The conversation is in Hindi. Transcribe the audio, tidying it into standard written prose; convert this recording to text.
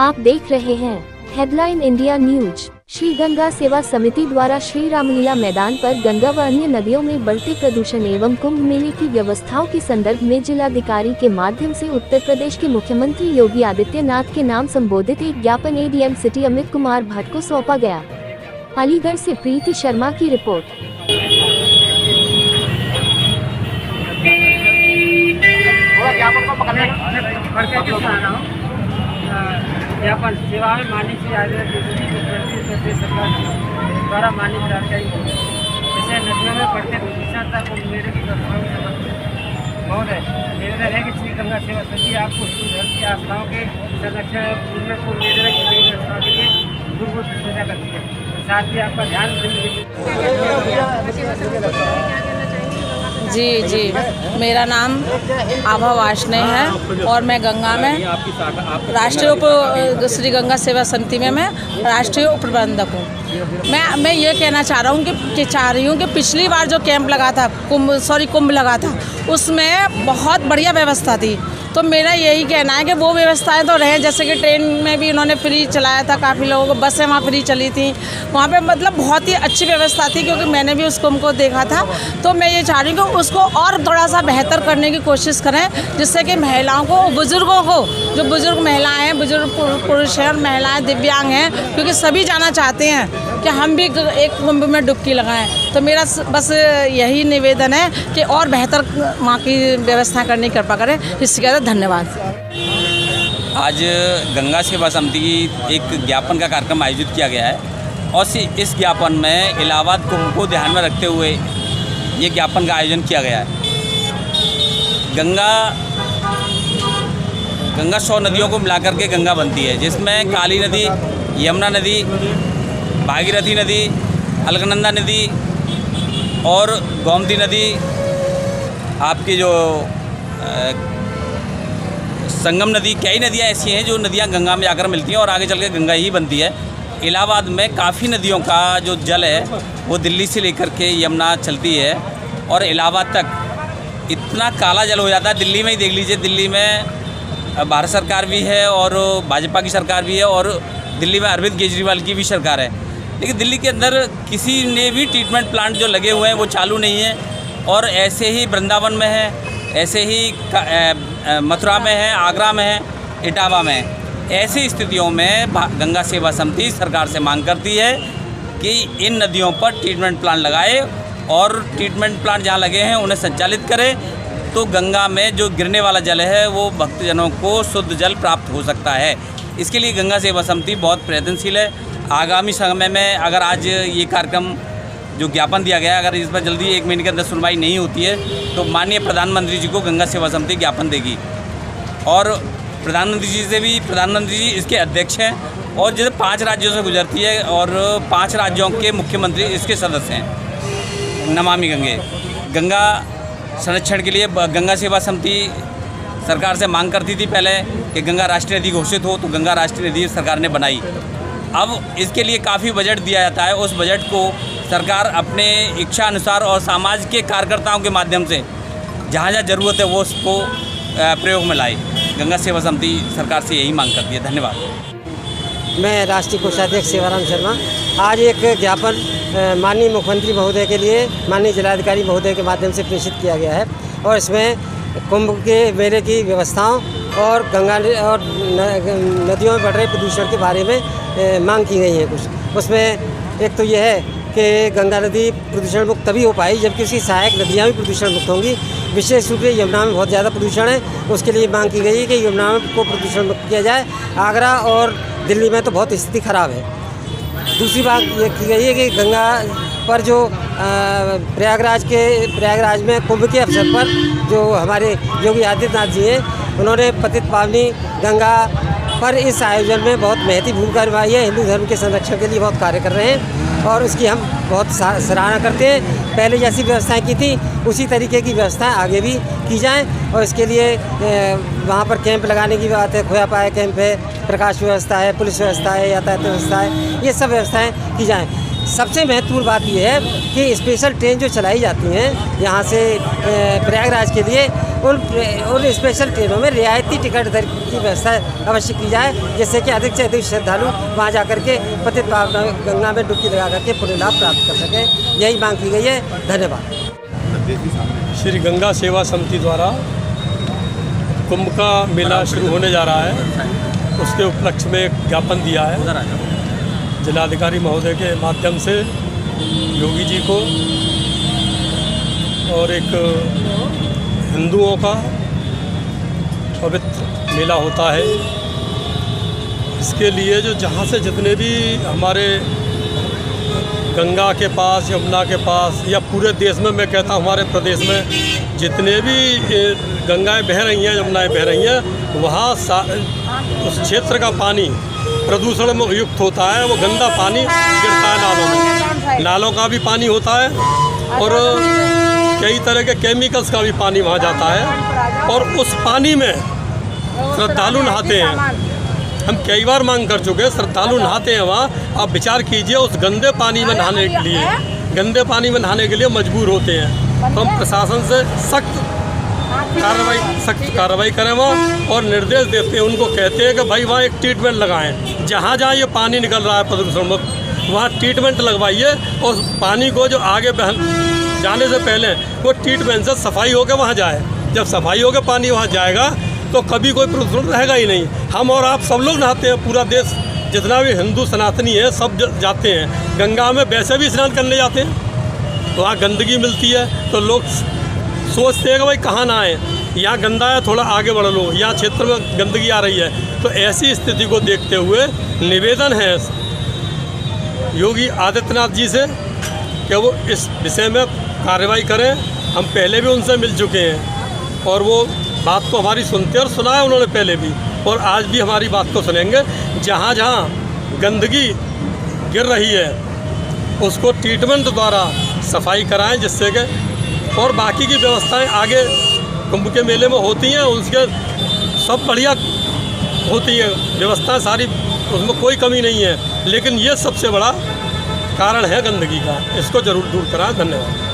आप देख रहे हैं headline India news. Shri Ganga सेवा समिति द्वारा श्री रामलीला मैदान पर गंगा व अन्य नदियों में बढ़ते प्रदूषण एवं कुंभ मेले की व्यवस्थाओं के संदर्भ में जिलाधिकारी के माध्यम से उत्तर प्रदेश के मुख्यमंत्री योगी आदित्यनाथ के नाम संबोधित एक ज्ञापन एडीएम सिटी अमित कुमार भट्ट को सौंपा गया। अलीगढ़ से प्रीति शर्मा की रिपोर्ट। ज्ञापन सेवा में माननीय श्री आदित्य सरकार द्वारा मान्य जानकारी जैसे नदियों में बढ़ते प्रदूषण तक मेरे की बहुत है। निवेदन है कि श्री गंगा सेवा समिति आपको धर्म की आस्थाओं के संरक्षण को निर्णय की गई व्यवस्था के लिए दूरभूत प्रशंसा करती है। साथ ही आपका ध्यान जी मेरा नाम आभा वार्ष्णेय है और मैं गंगा में राष्ट्रीय श्री गंगा सेवा समिति में मैं राष्ट्रीय उप प्रबंधक हूँ। मैं ये कहना चाह रही हूँ कि पिछली बार जो कैंप लगा था कुंभ लगा था उसमें बहुत बढ़िया व्यवस्था थी। तो मेरा यही कहना है कि वो व्यवस्थाएं तो रहें, जैसे कि ट्रेन में भी उन्होंने फ्री चलाया था, काफ़ी लोगों को बसें वहाँ फ्री चली थी, वहाँ पे मतलब बहुत ही अच्छी व्यवस्था थी क्योंकि मैंने भी उस कुंभ को देखा था। तो मैं ये चाह रही हूँ कि उसको और थोड़ा सा बेहतर करने की कोशिश करें जिससे कि महिलाओं को, बुज़ुर्गों को, जो बुज़ुर्ग महिलाएँ हैं, बुज़ुर्ग पुरुष हैं और महिलाएँ दिव्यांग हैं, क्योंकि सभी जाना चाहते हैं कि हम भी एक कुंभ में डुबकी लगाएं। तो मेरा बस यही निवेदन है कि और बेहतर वहाँ की व्यवस्था करने की कृपा करें। इसके लिए धन्यवाद। आज गंगा सेवा समिति की एक ज्ञापन का कार्यक्रम आयोजित किया गया है और इस ज्ञापन में इलाहाबाद कुंभ को ध्यान में रखते हुए ये ज्ञापन का आयोजन किया गया है। गंगा 100 नदियों को मिलाकर के गंगा बनती है, जिसमें काली नदी, यमुना नदी, भागीरथी नदी, अलकनंदा नदी और गोमती नदी, आपकी जो संगम नदी, कई नदियाँ ऐसी हैं जो नदियाँ गंगा में जाकर मिलती हैं और आगे चल के गंगा ही बनती है। इलाहाबाद में काफ़ी नदियों का जो जल है वो दिल्ली से लेकर के यमुना चलती है और इलाहाबाद तक इतना काला जल हो जाता है। दिल्ली में ही देख लीजिए, दिल्ली में भारत सरकार भी है और भाजपा की सरकार भी है और दिल्ली में अरविंद केजरीवाल की भी सरकार है, लेकिन दिल्ली के अंदर किसी ने भी ट्रीटमेंट प्लांट जो लगे हुए हैं वो चालू नहीं है। और ऐसे ही वृंदावन में है, ऐसे ही मथुरा में है, आगरा में है, इटावा में है। ऐसी स्थितियों में गंगा सेवा समिति सरकार से मांग करती है कि इन नदियों पर ट्रीटमेंट प्लांट लगाए और ट्रीटमेंट प्लांट जहाँ लगे हैं उन्हें संचालित करें, तो गंगा में जो गिरने वाला जल है वो भक्तजनों को शुद्ध जल प्राप्त हो सकता है। इसके लिए गंगा सेवा समिति बहुत प्रयत्नशील है। आगामी समय में अगर आज ये कार्यक्रम जो ज्ञापन दिया गया है, अगर इस पर जल्दी 1 महीने के अंदर सुनवाई नहीं होती है तो माननीय प्रधानमंत्री जी को गंगा सेवा समिति ज्ञापन देगी और प्रधानमंत्री जी इसके अध्यक्ष हैं और जैसे 5 राज्यों से गुजरती है और 5 राज्यों के मुख्यमंत्री इसके सदस्य हैं। नमामि गंगा संरक्षण के लिए गंगा सेवा समिति सरकार से मांग करती थी पहले कि गंगा राष्ट्रीय नदी घोषित हो, तो गंगा राष्ट्रीय नदी सरकार ने बनाई। अब इसके लिए काफ़ी बजट दिया जाता है, उस बजट को सरकार अपने इच्छा अनुसार और समाज के कार्यकर्ताओं के माध्यम से जहाँ जहाँ ज़रूरत है वो उसको प्रयोग में लाए। गंगा सेवा समिति सरकार से यही मांग करती है। धन्यवाद। मैं राष्ट्रीय कोषाध्यक्ष सेवाराम शर्मा। आज एक ज्ञापन माननीय मुख्यमंत्री महोदय के लिए माननीय जिलाधिकारी महोदय के माध्यम से प्रेषित किया गया है और इसमें कुंभ के मेले की व्यवस्थाओं और गंगा और नदियों में बढ़ रहे प्रदूषण के बारे में मांग की गई है कुछ। उसमें एक तो यह है कि गंगा नदी प्रदूषण मुक्त तभी हो पाई जबकि उसकी सहायक नदियाँ भी प्रदूषण मुक्त होंगी। विशेष रूप से यमुना में बहुत ज़्यादा प्रदूषण है, उसके लिए मांग की गई है कि यमुना को प्रदूषण मुक्त किया जाए। आगरा और दिल्ली में तो बहुत स्थिति खराब है। दूसरी बात ये की गई है कि गंगा पर जो प्रयागराज में कुंभ के अवसर पर जो हमारे योगी आदित्यनाथ जी हैं उन्होंने पतित पावनी गंगा पर इस आयोजन में बहुत महती भूमिका निभाई है। हिंदू धर्म के संरक्षण के लिए बहुत कार्य कर रहे हैं और उसकी हम बहुत सराहना करते हैं। पहले जैसी व्यवस्थाएं की थी उसी तरीके की व्यवस्थाएं आगे भी की जाएं और इसके लिए वहाँ पर कैंप लगाने की बात है। खोया पाया कैंप है, प्रकाश व्यवस्था है, पुलिस व्यवस्था है, यातायात व्यवस्था है, ये सब व्यवस्थाएँ की जाएँ। सबसे महत्वपूर्ण बात यह है कि स्पेशल ट्रेन जो चलाई जाती हैं यहाँ से प्रयागराज के लिए उन स्पेशल ट्रेनों में रियायती टिकट दर की व्यवस्था अवश्य की जाए, जिससे कि अधिक से अधिक श्रद्धालु वहाँ जाकर के पतित पावन गंगा में डुबकी लगा करके पुण्य लाभ प्राप्त कर सकें। यही मांग की गई है। धन्यवाद। श्री गंगा सेवा समिति द्वारा कुंभ का मेला शुरू होने जा रहा है, उसके उपलक्ष्य में एक ज्ञापन दिया है जिलाधिकारी महोदय के माध्यम से योगी जी को, और एक हिंदुओं का पवित्र मेला होता है। इसके लिए जो जहाँ से जितने भी हमारे गंगा के पास, यमुना के पास, या पूरे देश में, मैं कहता हूँ हमारे प्रदेश में जितने भी गंगाएं बह रही हैं, यमुनाएं बह रही हैं, वहाँ उस क्षेत्र का पानी प्रदूषण में युक्त होता है। वो गंदा पानी गिरता है नालों में, नालों का भी पानी होता है, और कई तरह के केमिकल्स का भी पानी वहाँ जाता है, और उस पानी में श्रद्धालु नहाते हैं। हम कई बार मांग कर चुके हैं, श्रद्धालु नहाते हैं वहाँ। आप विचार कीजिए, उस गंदे पानी में नहाने के लिए, गंदे पानी में नहाने के लिए मजबूर होते हैं। तो हम प्रशासन से सख्त कार्रवाई करें वहाँ, और निर्देश देते हैं, उनको कहते हैं कि भाई वहाँ एक ट्रीटमेंट लगाएं। जहाँ जहाँ ये पानी निकल रहा है प्रदूषण मुक्त, वहाँ ट्रीटमेंट लगवाइए, और पानी को जो आगे जाने से पहले वो ट्रीटमेंट से सफाई होकर वहाँ जाए। जब सफाई होकर पानी वहाँ जाएगा तो कभी कोई प्रदूषण रहेगा ही नहीं। हम और आप सब लोग नहाते हैं, पूरा देश जितना भी हिंदू सनातनी है सब जाते हैं गंगा में, वैसे भी स्नान करने जाते हैं। तो वहाँ गंदगी मिलती है तो लोग सोचते हैं कि भाई कहाँ नहाएं, यहाँ गंदा है, थोड़ा आगे बढ़ लो, यहाँ क्षेत्र में गंदगी आ रही है। तो ऐसी स्थिति को देखते हुए निवेदन है योगी आदित्यनाथ जी से कि वो इस विषय में कार्रवाई करें। हम पहले भी उनसे मिल चुके हैं, और वो बात को हमारी सुनते और सुना है उन्होंने पहले भी, और आज भी हमारी बात को सुनेंगे। जहाँ जहाँ गंदगी गिर रही है उसको ट्रीटमेंट द्वारा सफाई कराएं, जिससे कि और बाकी की व्यवस्थाएं आगे कुंभ के मेले में होती हैं, उसके सब बढ़िया होती है व्यवस्थाएं सारी, उसमें कोई कमी नहीं है। लेकिन ये सबसे बड़ा कारण है गंदगी का, इसको ज़रूर दूर कराएं। धन्यवाद।